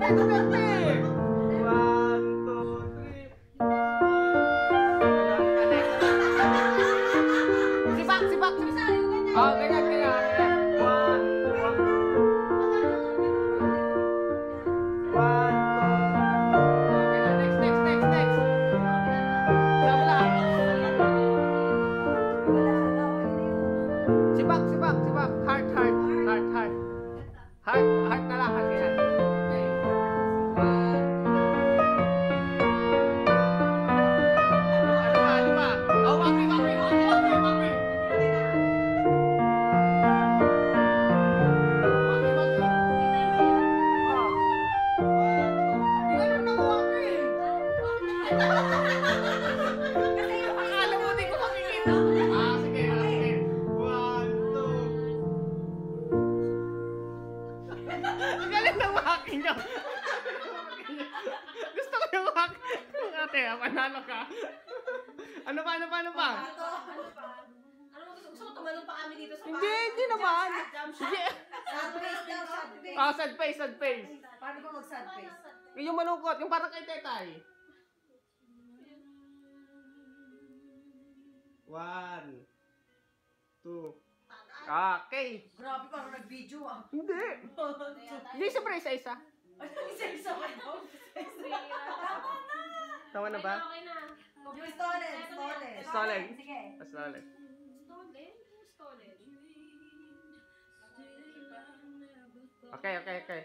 Duterte! 1, 2, 3. Sibak, sibak. Oh, ganyan, ganyan. 1, 2. 1, 2. Next. Kabila. Sibak. Heart na lang. Ganyan. Okay. 1. Ano ba? Oh, waki. Akala mo di ko makikita. Sige. 1, 2. Galing ng walking niya. Gusto ko yung walking. Ate, panalo ka. Ano pa? Ano mo gusto ko tumalong pa kami dito sa Hindi naman. Hindi. Sad face. Sad face. Paano ko mag-sad face? Yung malungkot, yung parang kay Tetay. 1, 2. Okay. Grabe, parang nag-video ah. Hindi. Hindi, siyempre isa-isa. Isa-isa pa daw. Tama na ba? Okay na. Yung stolen. Stolen. Sige. Stolen. Stolen? Okay.